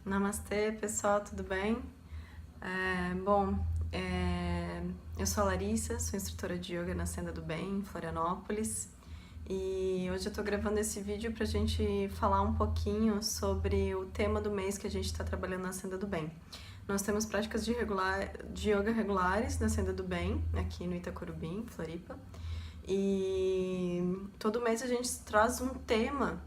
Namastê, pessoal, tudo bem? Eu sou a Larissa, sou instrutora de yoga na Senda do Bem, em Florianópolis, e hoje eu tô gravando esse vídeo pra gente falar um pouquinho sobre o tema do mês que a gente está trabalhando na Senda do Bem. Nós temos práticas de yoga regulares na Senda do Bem, aqui no Itacorubim, Floripa, e todo mês a gente traz um tema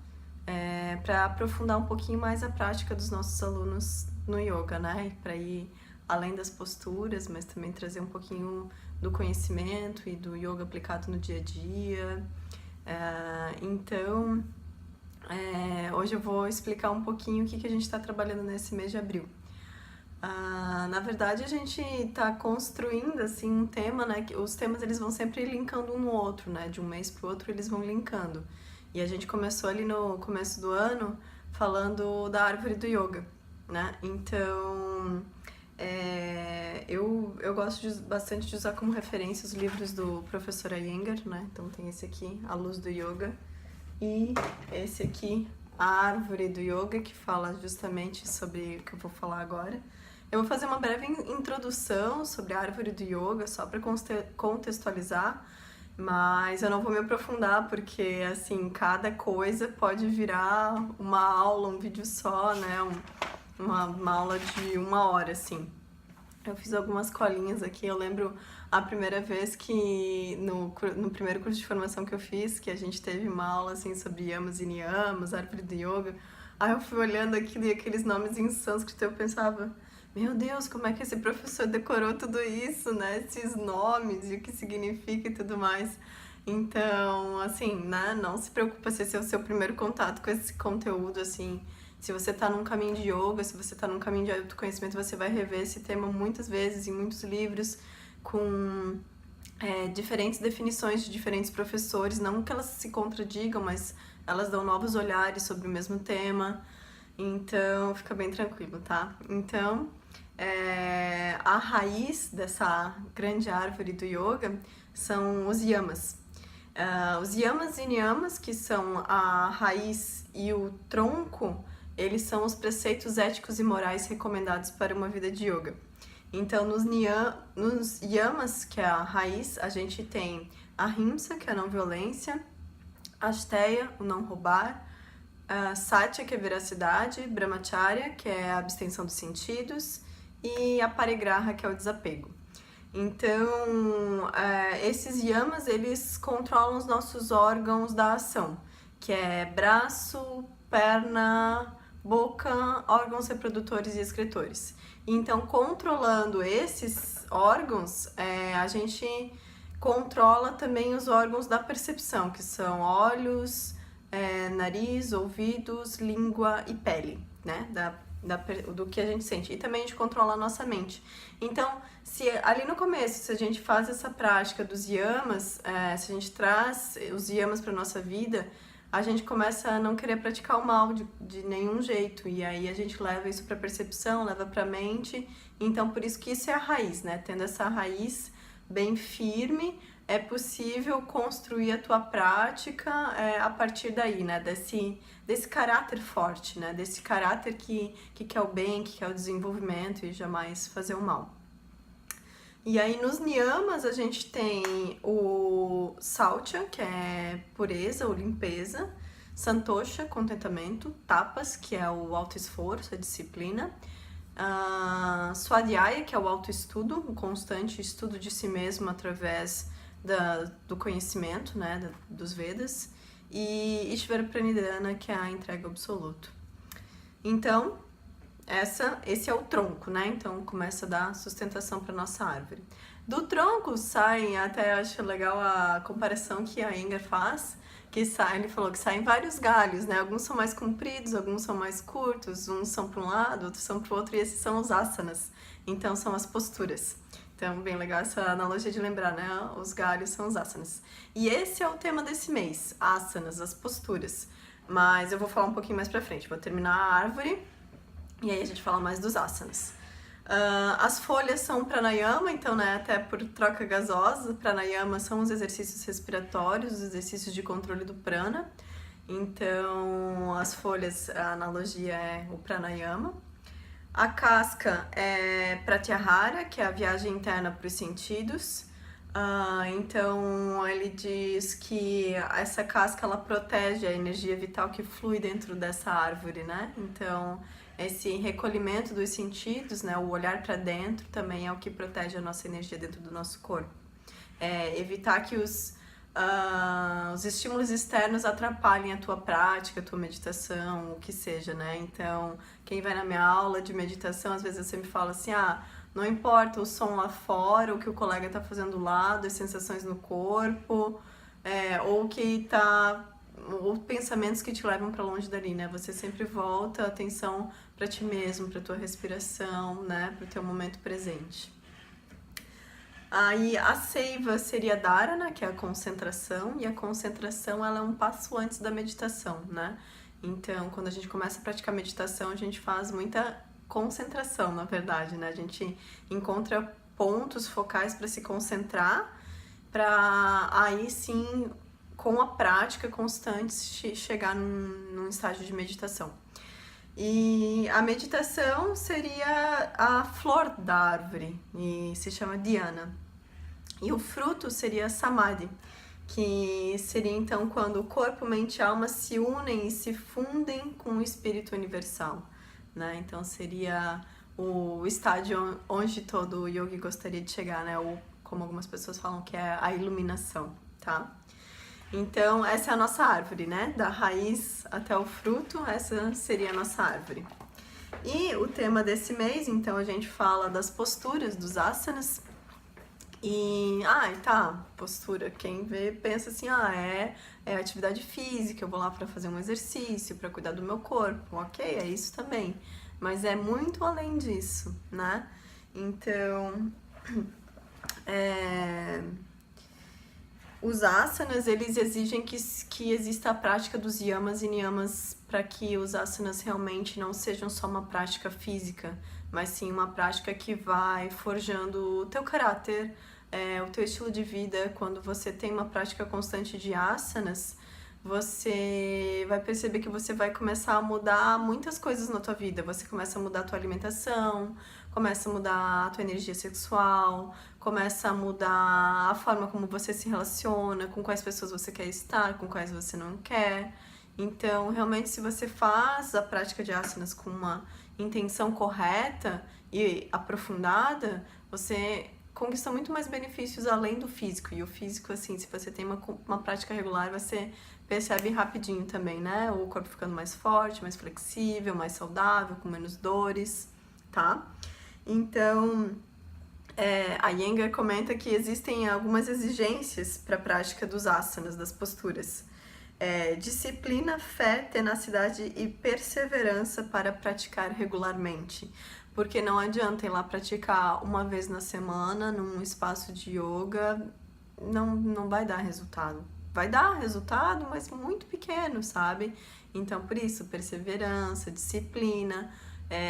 para aprofundar um pouquinho mais a prática dos nossos alunos no yoga, né? Para ir além das posturas, mas também trazer um pouquinho do conhecimento e do yoga aplicado no dia a dia. Hoje eu vou explicar um pouquinho o que a gente está trabalhando nesse mês de abril. Na verdade, a gente está construindo assim um tema, né? Os temas eles vão sempre linkando um no outro, né? De um mês para o outro eles vão linkando. E a gente começou ali no começo do ano falando da árvore do yoga, né? Então, eu gosto bastante de usar como referência os livros do professor Iyengar, né? Então tem esse aqui, A Luz do Yoga, e esse aqui, A Árvore do Yoga, que fala justamente sobre o que eu vou falar agora. Eu vou fazer uma breve introdução sobre a árvore do yoga, só para contextualizar, mas eu não vou me aprofundar porque, assim, cada coisa pode virar uma aula, um vídeo só, né? Uma aula de 1 hora, assim. Eu fiz algumas colinhas aqui, eu lembro a primeira vez que, no primeiro curso de formação que eu fiz, que a gente teve uma aula, assim, sobre yamas e niyamas, árvore do yoga. Aí eu fui olhando aquilo e aqueles nomes em sânscrito, eu pensava, meu Deus, como é que esse professor decorou tudo isso, né? Esses nomes e o que significa e tudo mais. Então, assim, né? Não se preocupa se esse é o seu primeiro contato com esse conteúdo, assim. Se você tá num caminho de yoga, se você tá num caminho de autoconhecimento, você vai rever esse tema muitas vezes em muitos livros com diferentes definições de diferentes professores. Não que elas se contradigam, mas elas dão novos olhares sobre o mesmo tema. Então, fica bem tranquilo, tá? Então, a raiz dessa grande árvore do yoga são os yamas. Os yamas e niyamas, que são a raiz e o tronco, eles são os preceitos éticos e morais recomendados para uma vida de yoga. Então, nos yamas, que é a raiz, a gente tem a ahimsa, que é a não violência, asteya, o não roubar, satya, que é veracidade, brahmacharya, que é a abstenção dos sentidos, e a parigraha, que é o desapego. Então, esses yamas, eles controlam os nossos órgãos da ação, que é braço, perna, boca, órgãos reprodutores e excretores. Então, controlando esses órgãos, a gente controla também os órgãos da percepção, que são olhos, nariz, ouvidos, língua e pele, né? Do que a gente sente. E também a gente controla a nossa mente. Então, se ali no começo, se a gente faz essa prática dos yamas, se a gente traz os yamas para nossa vida, a gente começa a não querer praticar o mal de nenhum jeito. E aí a gente leva isso para percepção, leva para mente. Então, por isso que isso é a raiz, né? Tendo essa raiz bem firme, é possível construir a tua prática a partir daí, né? Desse caráter forte, né? Desse caráter que quer o bem, que quer o desenvolvimento e jamais fazer o mal. E aí nos niyamas a gente tem o saucha, que é pureza ou limpeza, santosha, contentamento, tapas, que é o autoesforço, a disciplina, swadhyaya, que é o autoestudo, o constante estudo de si mesmo através do conhecimento, né, dos Vedas, e Ishvara Pranidhana, que é a entrega absoluta. Então, esse é o tronco, né? Então começa a dar sustentação para nossa árvore. Do tronco saem, até acho legal a comparação que a Iyengar faz, ele falou que saem vários galhos, né? Alguns são mais compridos, alguns são mais curtos, uns são para um lado, outros são para o outro, e esses são os asanas. Então são as posturas. Então, bem legal essa analogia de lembrar, né? Os galhos são os asanas. E esse é o tema desse mês, asanas, as posturas. Mas eu vou falar um pouquinho mais pra frente. Vou terminar a árvore e aí a gente fala mais dos asanas. As folhas são pranayama, então, né, até por troca gasosa, pranayama são os exercícios respiratórios, os exercícios de controle do prana. Então, as folhas, a analogia é o pranayama. A casca é Pratyahara, que é a viagem interna para os sentidos. Então ele diz que essa casca ela protege a energia vital que flui dentro dessa árvore, né? Então esse recolhimento dos sentidos, né, o olhar para dentro também é o que protege a nossa energia dentro do nosso corpo. Evitar que os estímulos externos atrapalhem a tua prática, a tua meditação, o que seja, né? Então, quem vai na minha aula de meditação, às vezes eu sempre falo assim, não importa o som lá fora, o que o colega tá fazendo lá, as sensações no corpo, ou que tá, ou pensamentos que te levam para longe dali, né? Você sempre volta a atenção para ti mesmo, para tua respiração, né? Para o teu momento presente. Aí a seiva seria dharana, que é a concentração, e a concentração ela é um passo antes da meditação, né? Então, quando a gente começa a praticar meditação, a gente faz muita concentração, na verdade, né? A gente encontra pontos focais para se concentrar, para aí sim, com a prática constante, chegar num estágio de meditação. E a meditação seria a flor da árvore, e se chama dhyana. E o fruto seria samadhi, que seria então quando o corpo, mente e alma se unem e se fundem com o espírito universal, né? Então seria o estágio onde todo yogi gostaria de chegar, né? Ou como algumas pessoas falam que é a iluminação, tá? Então essa é a nossa árvore, né? Da raiz até o fruto, essa seria a nossa árvore. E o tema desse mês, então a gente fala das posturas, dos asanas. E, tá, postura, quem vê pensa assim, é atividade física, eu vou lá para fazer um exercício, para cuidar do meu corpo, ok, é isso também, mas é muito além disso, né? Então, os asanas, eles exigem que exista a prática dos yamas e niyamas para que os asanas realmente não sejam só uma prática física, mas sim uma prática que vai forjando o teu caráter, o teu estilo de vida. Quando você tem uma prática constante de asanas, você vai perceber que você vai começar a mudar muitas coisas na tua vida. Você começa a mudar a tua alimentação, começa a mudar a tua energia sexual, começa a mudar a forma como você se relaciona, com quais pessoas você quer estar, com quais você não quer. Então, realmente, se você faz a prática de asanas com uma intenção correta e aprofundada, você conquista muito mais benefícios além do físico. E o físico, assim, se você tem uma prática regular, você percebe rapidinho também, né? O corpo ficando mais forte, mais flexível, mais saudável, com menos dores, tá? Então, a Iyengar comenta que existem algumas exigências para a prática dos asanas, das posturas. Disciplina, fé, tenacidade e perseverança para praticar regularmente. Porque não adianta ir lá praticar uma vez na semana num espaço de yoga, não vai dar resultado. Vai dar resultado, mas muito pequeno, sabe? Então, por isso, perseverança, disciplina.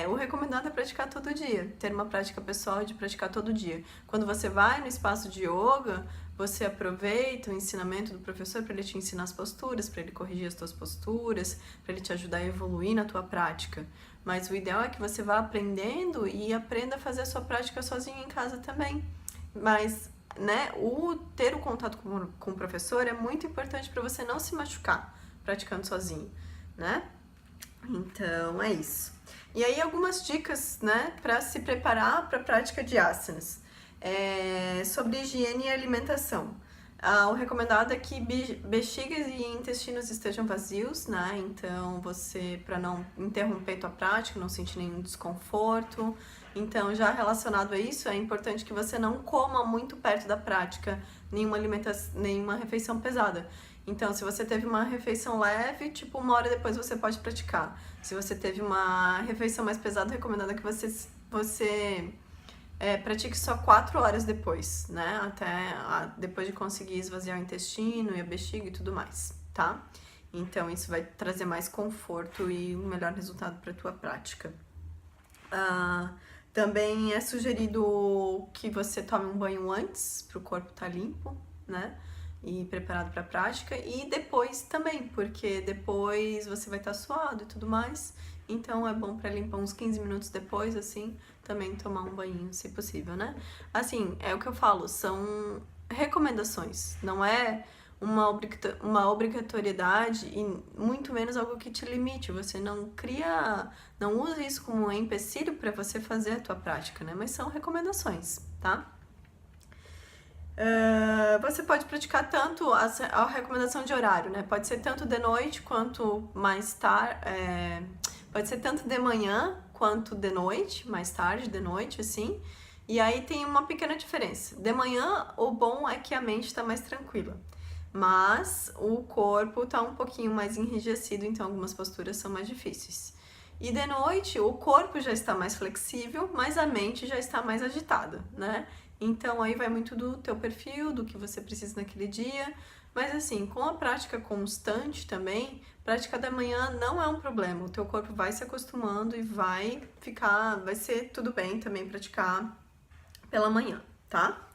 O recomendado é praticar todo dia, ter uma prática pessoal de praticar todo dia. Quando você vai no espaço de yoga, você aproveita o ensinamento do professor para ele te ensinar as posturas, para ele corrigir as tuas posturas, para ele te ajudar a evoluir na tua prática. Mas o ideal é que você vá aprendendo e aprenda a fazer a sua prática sozinho em casa também. Mas, né, ter o contato com o professor é muito importante para você não se machucar praticando sozinho, né? Então, é isso. E aí, algumas dicas, né, para se preparar para a prática de asanas. Sobre higiene e alimentação. O recomendado é que bexiga e intestinos estejam vazios, né? Então, para não interromper tua prática, não sentir nenhum desconforto. Então, já relacionado a isso, é importante que você não coma muito perto da prática nenhuma refeição pesada. Então, se você teve uma refeição leve, tipo 1 hora depois você pode praticar. Se você teve uma refeição mais pesada, recomendado é que você pratique só 4 horas depois, né? Até depois de conseguir esvaziar o intestino e a bexiga e tudo mais, tá? Então, isso vai trazer mais conforto e um melhor resultado para a tua prática. Também é sugerido que você tome um banho antes, para o corpo estar limpo, né? E preparado para a prática. E depois também, porque depois você vai estar suado e tudo mais. Então é bom para limpar uns 15 minutos depois, assim, também tomar um banho, se possível, né? Assim, é o que eu falo, são recomendações, não é uma obrigatoriedade e muito menos algo que te limite. Você não usa isso como um empecilho para você fazer a tua prática, né? Mas são recomendações, tá? Você pode praticar tanto a recomendação de horário, né? Pode ser tanto de noite quanto mais tarde. Pode ser tanto de manhã quanto de noite, mais tarde, de noite, assim. E aí tem uma pequena diferença. De manhã, o bom é que a mente está mais tranquila, mas o corpo está um pouquinho mais enrijecido, então algumas posturas são mais difíceis. E de noite, o corpo já está mais flexível, mas a mente já está mais agitada, né? Então aí vai muito do teu perfil, do que você precisa naquele dia. Mas assim, com a prática constante também, prática da manhã não é um problema. O teu corpo vai se acostumando e vai ser tudo bem também praticar pela manhã, tá?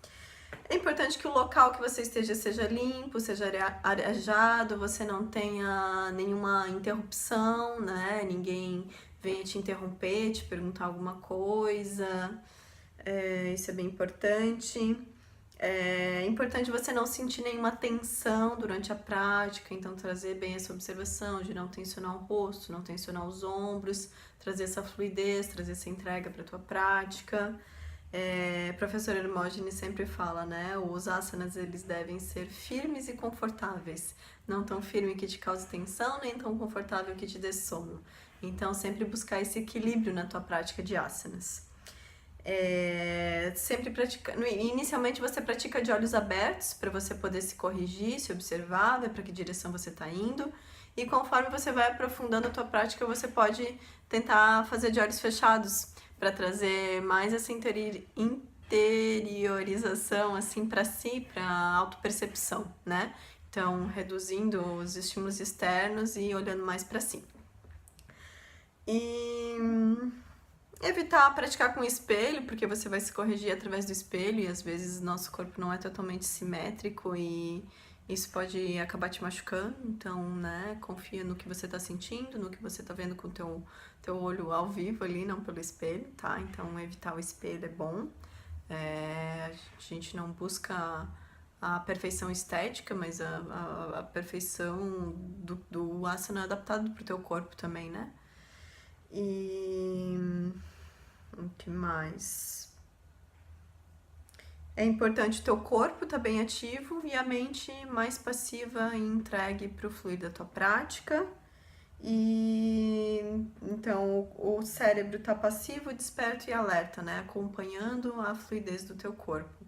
É importante que o local que você esteja seja limpo, seja arejado, você não tenha nenhuma interrupção, né? Ninguém venha te interromper, te perguntar alguma coisa. Isso é bem importante. É importante você não sentir nenhuma tensão durante a prática, então trazer bem essa observação de não tensionar o rosto, não tensionar os ombros, trazer essa fluidez, trazer essa entrega para a tua prática. Professor Hermógenes sempre fala, né? Os asanas, eles devem ser firmes e confortáveis. Não tão firme que te cause tensão, nem tão confortável que te dê sono. Então, sempre buscar esse equilíbrio na tua prática de asanas. Sempre inicialmente você pratica de olhos abertos para você poder se corrigir, se observar, ver para que direção você está indo. E conforme você vai aprofundando a tua prática, você pode tentar fazer de olhos fechados para trazer mais essa interiorização assim para si, para autopercepção, né? Então, reduzindo os estímulos externos e olhando mais para si. E evitar praticar com o espelho, porque você vai se corrigir através do espelho e às vezes nosso corpo não é totalmente simétrico e isso pode acabar te machucando. Então, né, confia no que você tá sentindo, no que você tá vendo com o teu olho ao vivo ali, não pelo espelho, tá? Então, evitar o espelho é bom. A gente não busca a perfeição estética, mas a perfeição do asana adaptado pro teu corpo também, né? E o que mais? É importante o teu corpo estar bem ativo e a mente mais passiva e entregue para o fluir da tua prática. E então o cérebro está passivo, desperto e alerta, né? Acompanhando a fluidez do teu corpo.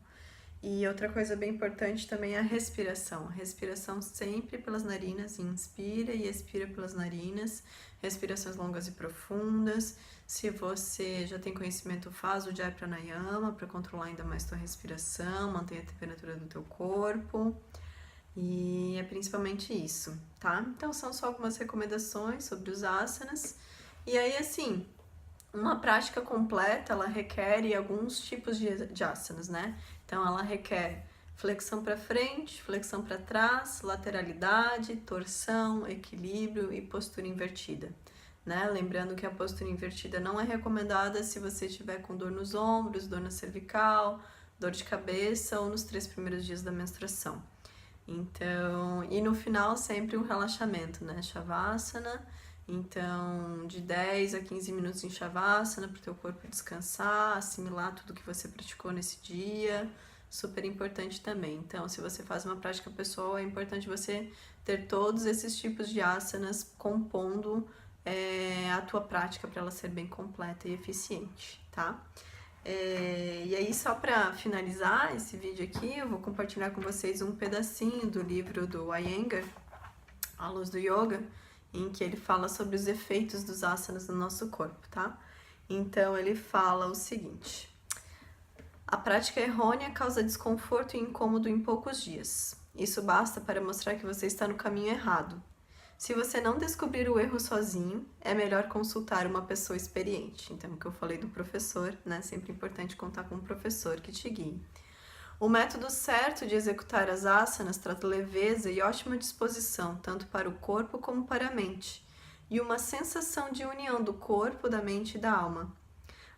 E outra coisa bem importante também é a respiração. Respiração sempre pelas narinas, inspira e expira pelas narinas. Respirações longas e profundas. Se você já tem conhecimento, faz o Jai Pranayama para controlar ainda mais tua respiração, manter a temperatura do teu corpo. E é principalmente isso, tá? Então são só algumas recomendações sobre os asanas. E aí, assim, uma prática completa, ela requer alguns tipos de asanas, né? Então ela requer flexão para frente, flexão para trás, lateralidade, torção, equilíbrio e postura invertida, né? Lembrando que a postura invertida não é recomendada se você estiver com dor nos ombros, dor na cervical, dor de cabeça ou nos 3 primeiros dias da menstruação. Então, e no final sempre um relaxamento, né? Shavasana. Então, de 10 a 15 minutos em Shavasana para o teu corpo descansar, assimilar tudo que você praticou nesse dia. Super importante também. Então, se você faz uma prática pessoal, é importante você ter todos esses tipos de asanas compondo a tua prática para ela ser bem completa e eficiente, tá? E aí, só para finalizar esse vídeo aqui, eu vou compartilhar com vocês um pedacinho do livro do Iyengar, A Luz do Yoga, em que ele fala sobre os efeitos dos asanas no nosso corpo, tá? Então, ele fala o seguinte: a prática errônea causa desconforto e incômodo em poucos dias. Isso basta para mostrar que você está no caminho errado. Se você não descobrir o erro sozinho, é melhor consultar uma pessoa experiente. Então, o que eu falei do professor, né? Sempre importante contar com um professor que te guie. O método certo de executar as asanas traz leveza e ótima disposição, tanto para o corpo como para a mente. e uma sensação de união do corpo, da mente e da alma.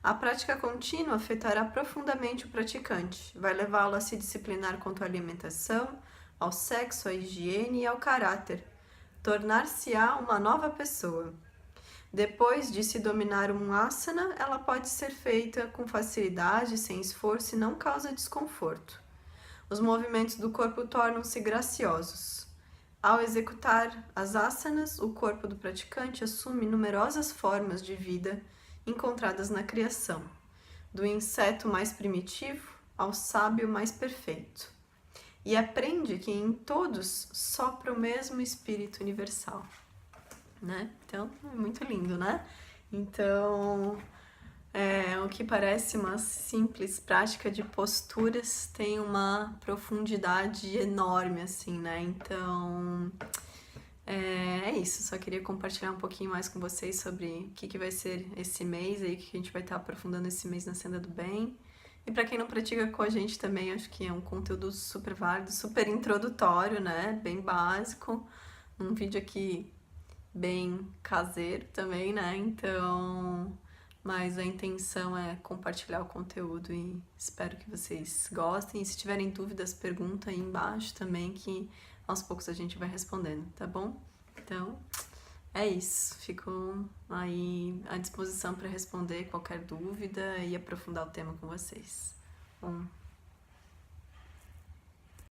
A prática contínua afetará profundamente o praticante, vai levá-lo a se disciplinar quanto à alimentação, ao sexo, à higiene e ao caráter, tornar-se-á uma nova pessoa. Depois de se dominar um asana, ela pode ser feita com facilidade, sem esforço e não causa desconforto. Os movimentos do corpo tornam-se graciosos. Ao executar as asanas, o corpo do praticante assume numerosas formas de vida encontradas na criação, do inseto mais primitivo ao sábio mais perfeito, e aprende que em todos sopra o mesmo espírito universal, né? Então, é muito lindo, né? Então, o que parece uma simples prática de posturas tem uma profundidade enorme, assim, né? Então, é isso, só queria compartilhar um pouquinho mais com vocês sobre o que vai ser esse mês aí, que a gente vai estar aprofundando esse mês na Senda do Bem. E para quem não pratica com a gente também, acho que é um conteúdo super válido, super introdutório, né? Bem básico. Um vídeo aqui bem caseiro também, né? Então, mas a intenção é compartilhar o conteúdo e espero que vocês gostem. E se tiverem dúvidas, pergunta aí embaixo também, que aos poucos a gente vai respondendo, tá bom? Então, é isso. Fico aí à disposição para responder qualquer dúvida e aprofundar o tema com vocês.